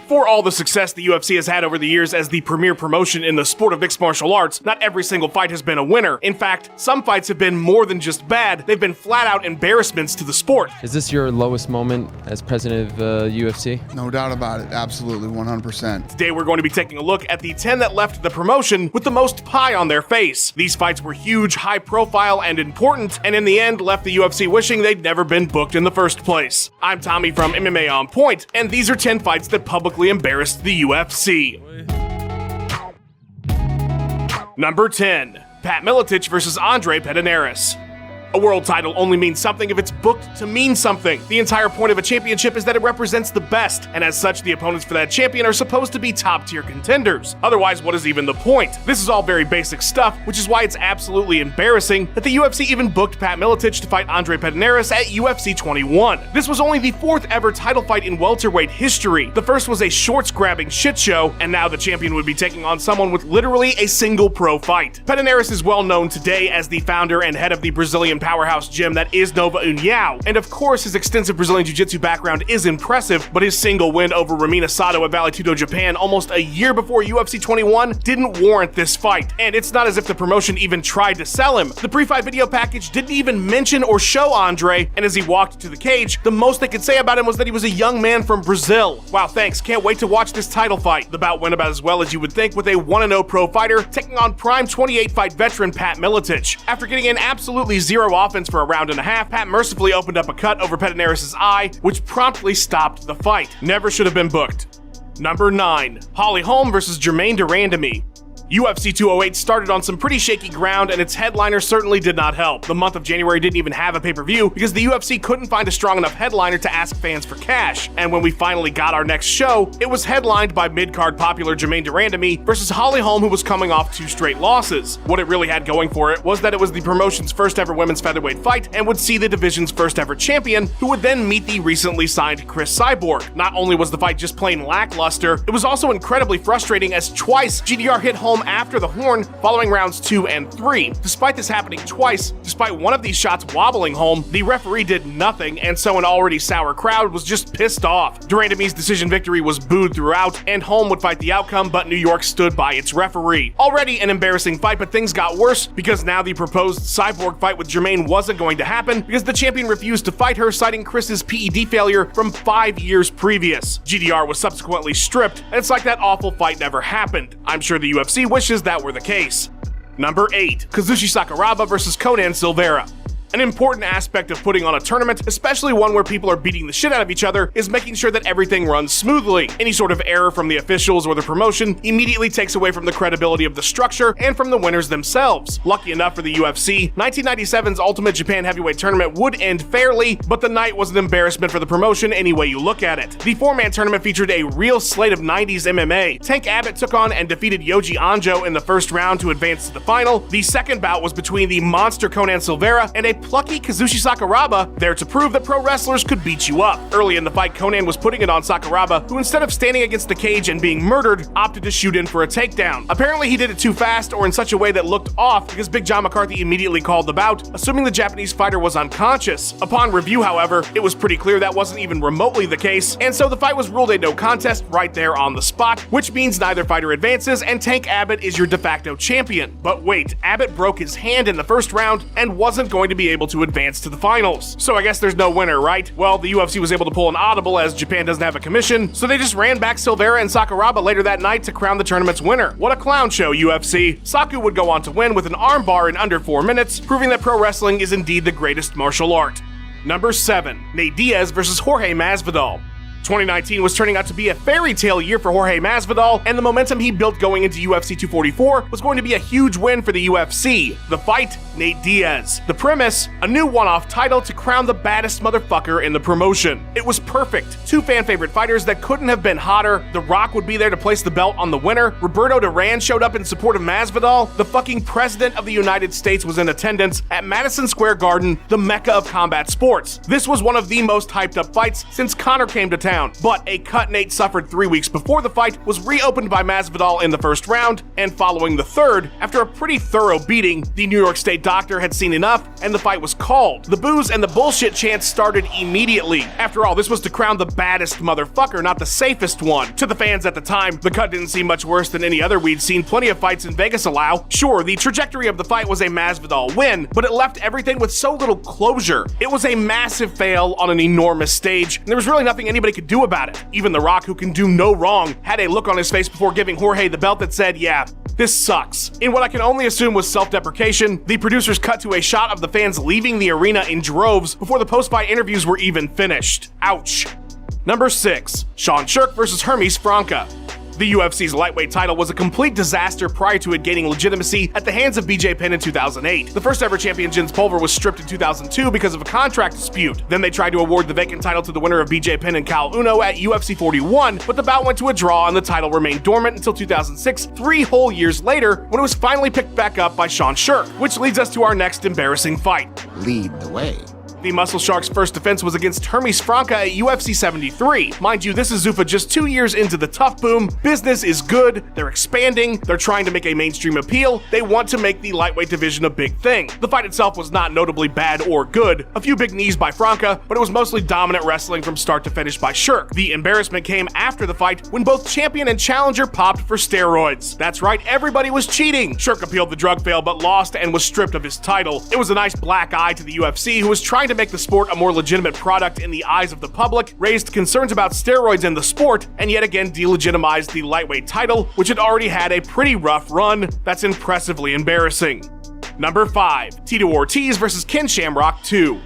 For all the success the UFC has had over the years as the premier promotion in the sport of mixed martial arts, not every single fight has been a winner. In fact, some fights have been more than just bad, they've been flat-out embarrassments to the sport. Is this your lowest moment as president of UFC? No doubt about it, absolutely, 100%. Today we're going to be taking a look at the 10 that left the promotion with the most pie on their face. These fights were huge, high-profile, and important, and in the end left the UFC wishing they'd never been booked in the first place. I'm Tommy from MMA On Point, and these are 10 fights that publicly embarrassed the UFC. Number 10. Pat MILETICH versus ANDRÉ PEDERNEIRAS. A world title only means something if it's booked to mean something. The entire point of a championship is that it represents the best, and as such, the opponents for that champion are supposed to be top-tier contenders. Otherwise, what is even the point? This is all very basic stuff, which is why it's absolutely embarrassing that the UFC even booked Pat MILETICH to fight ANDRÉ PEDERNEIRAS at UFC 21. This was only the 4th ever title fight in welterweight history. The first was a shorts-grabbing shit show, and now the champion would be taking on someone with literally a single pro fight. PEDERNEIRAS is well known today as the founder and head of the Brazilian powerhouse gym that is Nova União, and of course his extensive Brazilian Jiu-Jitsu background is impressive, but his single win over Ramina Sato at Vale Tudo, Japan almost a year before UFC 21 didn't warrant this fight, and it's not as if the promotion even tried to sell him. The pre-fight video package didn't even mention or show André, and as he walked to the cage, the most they could say about him was that he was a young man from Brazil. Wow, thanks, can't wait to watch this title fight. The bout went about as well as you would think, with a 1-0 pro fighter taking on prime 28-fight veteran Pat MILETICH. After getting in absolutely zero offense for a round and a half, Pat mercifully opened up a cut over PEDERNEIRAS' eye, which promptly stopped the fight. Never should have been booked. Number 9. HOLM versus GERMAINE de RANDAMIE. UFC 208 started on some pretty shaky ground, and its headliner certainly did not help. The month of January didn't even have a pay-per-view because the UFC couldn't find a strong enough headliner to ask fans for cash. And when we finally got our next show, it was headlined by mid-card popular GERMAINE de RANDAMIE versus HOLM, who was coming off 2 straight losses. What it really had going for it was that it was the promotion's first ever women's featherweight fight and would see the division's first ever champion, who would then meet the recently signed Chris Cyborg. Not only was the fight just plain lackluster, it was also incredibly frustrating as twice GDR hit HOLM after the horn following rounds 2 and 3. Despite this happening twice, despite one of these shots wobbling HOLM, the referee did nothing, and so an already sour crowd was just pissed off. de RANDAMIE's decision victory was booed throughout, and HOLM would fight the outcome, but New York stood by its referee. Already an embarrassing fight, but things got worse because now the proposed Cyborg fight with GERMAINE wasn't going to happen because the champion refused to fight her, citing Chris's PED failure from 5 years previous. GDR was subsequently stripped, and it's like that awful fight never happened. I'm sure the UFC wishes that were the case. Number 8. KAZUSHI SAKURABA versus CONAN SILVEIRA. An important aspect of putting on a tournament, especially one where people are beating the shit out of each other, is making sure that everything runs smoothly. Any sort of error from the officials or the promotion immediately takes away from the credibility of the structure and from the winners themselves. Lucky enough for the UFC, 1997's Ultimate Japan Heavyweight Tournament would end fairly, but the night was an embarrassment for the promotion any way you look at it. The 4-man tournament featured a real slate of 90s MMA. Tank Abbott took on and defeated Yoji Anjo in the first round to advance to the final. The second bout was between the monster CONAN SILVEIRA and a plucky KAZUSHI SAKURABA, there to prove that pro wrestlers could beat you up. Early in the fight, CONAN was putting it on SAKURABA, who instead of standing against the cage and being murdered, opted to shoot in for a takedown. Apparently he did it too fast or in such a way that looked off because Big John McCarthy immediately called the bout, assuming the Japanese fighter was unconscious. Upon review, however, it was pretty clear that wasn't even remotely the case, and so the fight was ruled a no contest right there on the spot, which means neither fighter advances and Tank Abbott is your de facto champion. But wait, Abbott broke his hand in the first round and wasn't going to be able to advance to the finals. So I guess there's no winner, right? Well, the UFC was able to pull an audible as Japan doesn't have a commission, so they just ran back SILVERA and SAKURABA later that night to crown the tournament's winner. What a clown show, UFC. Saku would go on to win with an armbar in under 4 minutes, proving that pro wrestling is indeed the greatest martial art. Number 7. Nate Diaz versus Jorge Masvidal. 2019 was turning out to be a fairy tale year for Jorge Masvidal, and the momentum he built going into UFC 244 was going to be a huge win for the UFC. The fight, Nate Diaz. The premise, a new one-off title to crown the baddest motherfucker in the promotion. It was perfect. 2 fan-favorite fighters that couldn't have been hotter. The Rock would be there to place the belt on the winner. Roberto Duran showed up in support of Masvidal. The fucking President of the United States was in attendance at Madison Square Garden, the mecca of combat sports. This was one of the most hyped up fights since Conor came to town. But a cut Nate suffered 3 weeks before the fight was reopened by Masvidal in the first round, and following the third, after a pretty thorough beating, the New York State doctor had seen enough, and the fight was called. The boos and the bullshit chants started immediately. After all, this was to crown the baddest motherfucker, not the safest one. To the fans at the time, the cut didn't seem much worse than any other we'd seen plenty of fights in Vegas allow. Sure, the trajectory of the fight was a MASVIDAL win, but it left everything with so little closure. It was a massive fail on an enormous stage, and there was really nothing anybody could do about it. Even The Rock, who can do no wrong, had a look on his face before giving Jorge the belt that said, yeah, this sucks. In what I can only assume was self-deprecation, the producers cut to a shot of the fans leaving the arena in droves before the post-fight interviews were even finished. Ouch. Number 6. SHERK versus HERMES Franca. The UFC's lightweight title was a complete disaster prior to it gaining legitimacy at the hands of BJ Penn in 2008. The first ever champion Jens Pulver was stripped in 2002 because of a contract dispute. Then they tried to award the vacant title to the winner of BJ Penn and Cal Uno at UFC 41, but the bout went to a draw and the title remained dormant until 2006, 3 whole years later, when it was finally picked back up by SHERK, which leads us to our next embarrassing fight. Lead the way. The Muscle Shark's first defense was against HERMES Franca at UFC 73. Mind you, this is Zuffa just 2 years into the tough boom. Business is good, they're expanding, they're trying to make a mainstream appeal, they want to make the lightweight division a big thing. The fight itself was not notably bad or good. A few big knees by Franca, but it was mostly dominant wrestling from start to finish by SHERK. The embarrassment came after the fight when both champion and challenger popped for steroids. That's right, everybody was cheating. SHERK appealed the drug fail but lost and was stripped of his title. It was a nice black eye to the UFC, who was trying to make the sport a more legitimate product in the eyes of the public, raised concerns about steroids in the sport, and yet again delegitimized the lightweight title, which had already had a pretty rough run. That's impressively embarrassing. Number 5. Tito Ortiz versus Ken Shamrock 2.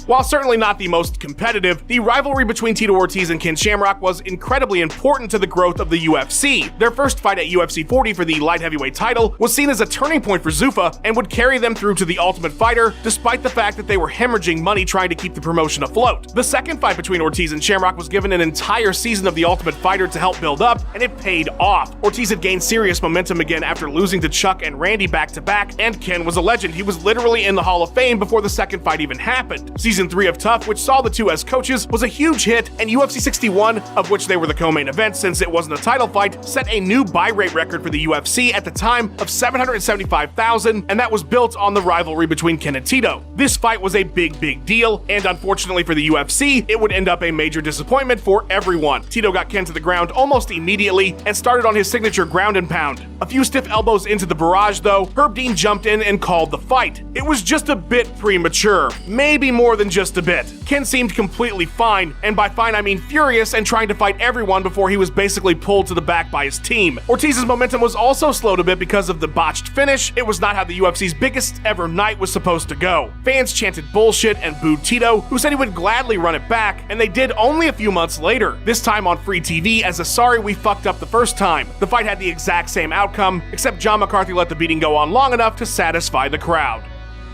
While certainly not the most competitive, the rivalry between Tito Ortiz and Ken Shamrock was incredibly important to the growth of the UFC. Their first fight at UFC 40 for the light heavyweight title was seen as a turning point for Zuffa and would carry them through to the Ultimate Fighter, despite the fact that they were hemorrhaging money trying to keep the promotion afloat. The second fight between Ortiz and Shamrock was given an entire season of the Ultimate Fighter to help build up, and it paid off. Ortiz had gained serious momentum again after losing to Chuck and Randy back-to-back, and Ken was a legend. He was literally in the Hall of Fame before the second fight even happened. Season 3 of Tough, which saw the two as coaches, was a huge hit, and UFC 61, of which they were the co-main event since it wasn't a title fight, set a new buy rate record for the UFC at the time of 775,000, and that was built on the rivalry between Ken and Tito. This fight was a big deal, and unfortunately for the UFC, it would end up a major disappointment for everyone. Tito got Ken to the ground almost immediately and started on his signature ground and pound. A few stiff elbows into the barrage though, Herb Dean jumped in and called the fight. It was just a bit premature, maybe more than just a bit. Ken seemed completely fine, and by fine I mean furious and trying to fight everyone before he was basically pulled to the back by his team. Ortiz's momentum was also slowed a bit because of the botched finish. It was not how the UFC's biggest ever night was supposed to go. Fans chanted bullshit and booed Tito, who said he would gladly run it back, and they did only a few months later, this time on free TV as a sorry we fucked up the first time. The fight had the exact same outcome, except John McCarthy let the beating go on long enough to satisfy the crowd.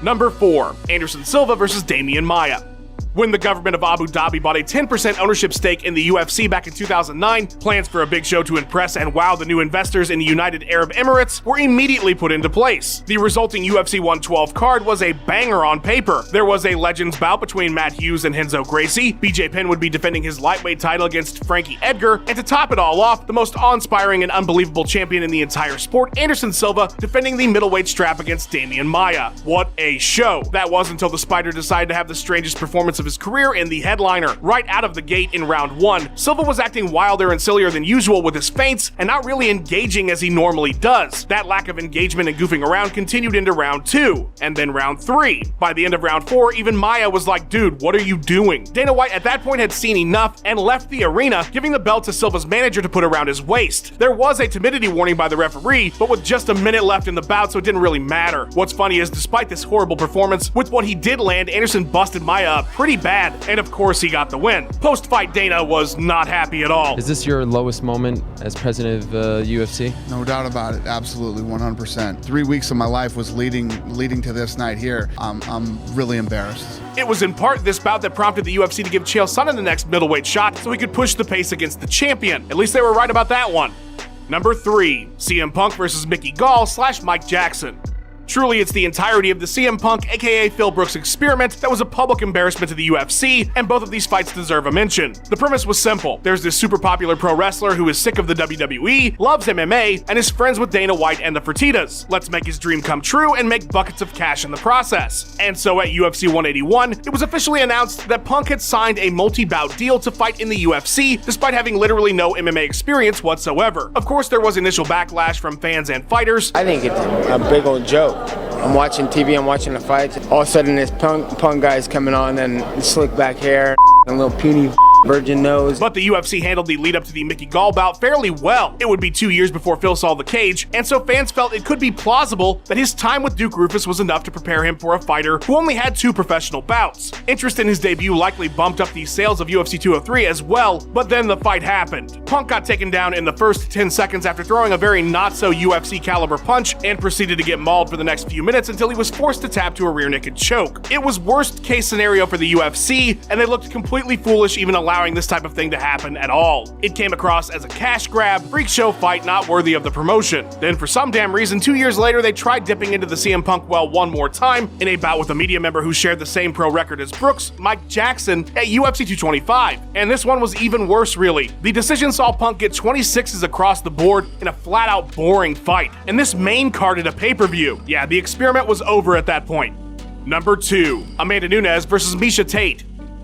Number 4. Anderson Silva versus DEMIAN MAIA. When the government of Abu Dhabi bought a 10% ownership stake in the UFC back in 2009, plans for a big show to impress and wow the new investors in the United Arab Emirates were immediately put into place. The resulting UFC 112 card was a banger on paper. There was a Legends bout between Matt Hughes and Renzo Gracie. BJ Penn would be defending his lightweight title against Frankie Edgar, and to top it all off, the most awe-inspiring and unbelievable champion in the entire sport, Anderson Silva, defending the middleweight strap against DEMIAN MAIA. What a show! That was until the Spider decided to have the strangest performance of his career in the headliner. Right out of the gate in round 1, Silva was acting wilder and sillier than usual with his feints and not really engaging as he normally does. That lack of engagement and goofing around continued into round 2, and then round 3. By the end of round 4, even Maia was like, dude, what are you doing? Dana White at that point had seen enough and left the arena, giving the belt to Silva's manager to put around his waist. There was a timidity warning by the referee, but with just a minute left in the bout, so it didn't really matter. What's funny is, despite this horrible performance, with what he did land, Anderson busted Maia up pretty bad, and of course he got the win. Post-fight Dana was not happy at all. Is this your lowest moment as president of UFC? No doubt about it. Absolutely, 100%. 3 weeks of my life was leading to this night here. I'm really embarrassed. It was in part this bout that prompted the UFC to give Chael Sonnen the next middleweight shot so he could push the pace against the champion. At least they were right about that one. Number 3. CM Punk versus Mickey Gall / Mike Jackson. Truly, it's the entirety of the CM Punk aka Phil Brooks experiment that was a public embarrassment to the UFC, and both of these fights deserve a mention. The premise was simple. There's this super popular pro wrestler who is sick of the WWE, loves MMA, and is friends with Dana White and the Fertittas. Let's make his dream come true and make buckets of cash in the process. And so at UFC 181, it was officially announced that Punk had signed a multi-bout deal to fight in the UFC, despite having literally no MMA experience whatsoever. Of course, there was initial backlash from fans and fighters. I think it's a big old joke. I'm watching TV, I'm watching the fights. All of a sudden, this punk guy's coming on, and slick back hair, and a little puny virgin nose. But the UFC handled the lead up to the Mickey Gall bout fairly well. It would be 2 years before Phil saw the cage, and so fans felt it could be plausible that his time with Duke Roufus was enough to prepare him for a fighter who only had 2 professional bouts. Interest in his debut likely bumped up the sales of UFC 203 as well, but then the fight happened. Punk got taken down in the first 10 seconds after throwing a very not-so-UFC caliber punch and proceeded to get mauled for the next few minutes until he was forced to tap to a rear naked choke. It was worst case scenario for the UFC, and they looked completely foolish even allowing this type of thing to happen at all. It came across as a cash grab, freak show fight not worthy of the promotion. Then for some damn reason, 2 years later, they tried dipping into the CM Punk well one more time in a bout with a media member who shared the same pro record as Brooks, Mike Jackson, at UFC 225. And this one was even worse, really. The decision saw Punk get 26s across the board in a flat-out boring fight. And this main carded a pay-per-view. Yeah, the experiment was over at that point. Number 2, Amanda Nunes versus MIESHA Tate.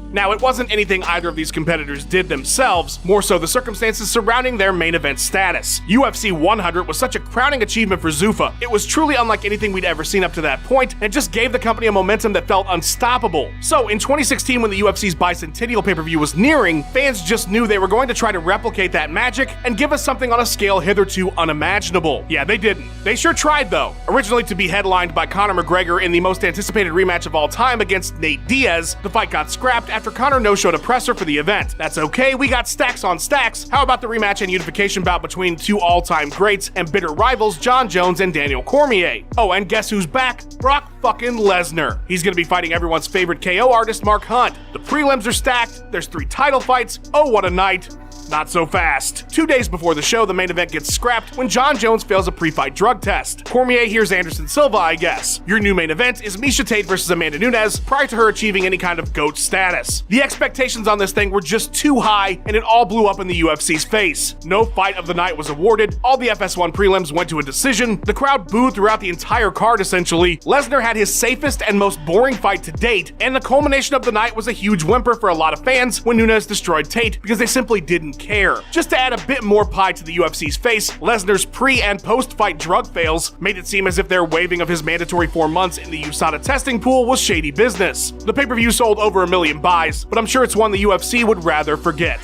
Now, it wasn't anything either of these competitors did themselves, more so the circumstances surrounding their main event status. UFC 100 was such a crowning achievement for Zuffa. It was truly unlike anything we'd ever seen up to that point, and just gave the company a momentum that felt unstoppable. So, in 2016, when the UFC's bicentennial pay-per-view was nearing, fans just knew they were going to try to replicate that magic and give us something on a scale hitherto unimaginable. Yeah, they didn't. They sure tried, though. Originally to be headlined by Conor McGregor in the most anticipated rematch of all time against Nate Diaz, the fight got scrapped after Conor no-showed a presser for the event. That's okay, we got stacks on stacks. How about the rematch and unification bout between 2 all-time greats and bitter rivals, Jon Jones and Daniel Cormier? Oh, and guess who's back? Brock fucking Lesnar. He's gonna be fighting everyone's favorite KO artist, Mark Hunt. The prelims are stacked, there's 3 title fights. Oh, what a night. Not so fast. 2 days before the show, the main event gets scrapped when Jon Jones fails a pre-fight drug test. Cormier hears Anderson Silva, I guess. Your new main event is MIESHA Tate versus Amanda Nunes prior to her achieving any kind of GOAT status. The expectations on this thing were just too high, and it all blew up in the UFC's face. No fight of the night was awarded, all the FS1 prelims went to a decision, the crowd booed throughout the entire card essentially, Lesnar had his safest and most boring fight to date, and the culmination of the night was a huge whimper for a lot of fans when Nunes destroyed Tate because they simply didn't care. Just to add a bit more pie to the UFC's face, Lesnar's pre- and post-fight drug fails made it seem as if their waiving of his mandatory 4 months in the USADA testing pool was shady business. The pay-per-view sold over 1 million buys, but I'm sure it's one the UFC would rather forget.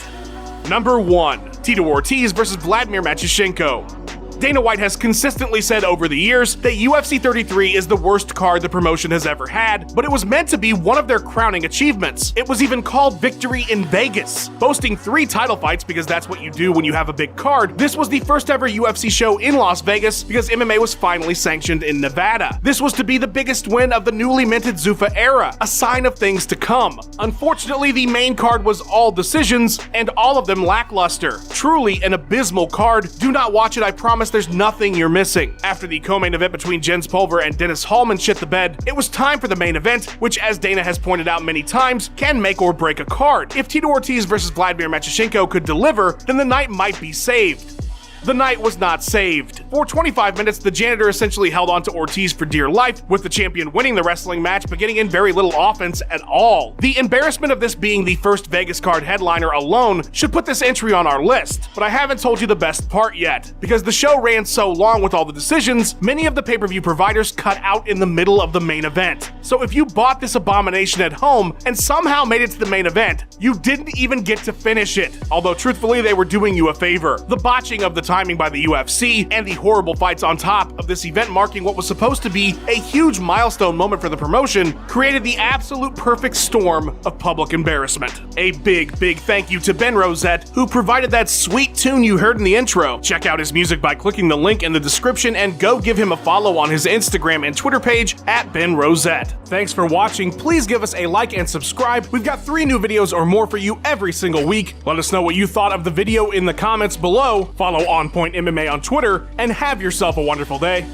Number 1, Tito Ortiz versus Vladimir Matyushenko. Dana White has consistently said over the years that UFC 33 is the worst card the promotion has ever had, but it was meant to be one of their crowning achievements. It was even called Victory in Vegas. Boasting 3 title fights because that's what you do when you have a big card, this was the first ever UFC show in Las Vegas because MMA was finally sanctioned in Nevada. This was to be the biggest win of the newly minted Zuffa era, a sign of things to come. Unfortunately, the main card was all decisions, and all of them lackluster. Truly an abysmal card. Do not watch it, I promise there's nothing you're missing. After the co-main event between Jens Pulver and Dennis Hallman shit the bed, it was time for the main event, which, as Dana has pointed out many times, can make or break a card. If Tito Ortiz versus Vladimir Matyushenko could deliver, then the night might be saved. The night was not saved. For 25 minutes, the janitor essentially held on to Ortiz for dear life, with the champion winning the wrestling match but getting in very little offense at all. The embarrassment of this being the first Vegas card headliner alone should put this entry on our list, but I haven't told you the best part yet. Because the show ran so long with all the decisions, many of the pay-per-view providers cut out in the middle of the main event. So if you bought this abomination at home and somehow made it to the main event, you didn't even get to finish it. Although truthfully, they were doing you a favor. The botching of the timing by the UFC and the horrible fights on top of this event marking what was supposed to be a huge milestone moment for the promotion created the absolute perfect storm of public embarrassment. A big thank you to Ben Rosette, who provided that sweet tune you heard in the intro. Check out his music by clicking the link in the description and go give him a follow on his Instagram and Twitter page at Ben Rosette. Thanks for watching. Please give us a like and subscribe. We've got 3 new videos or more for you every single week. Let us know what you thought of the video in the comments below. Follow On Point MMA on Twitter, and have yourself a wonderful day.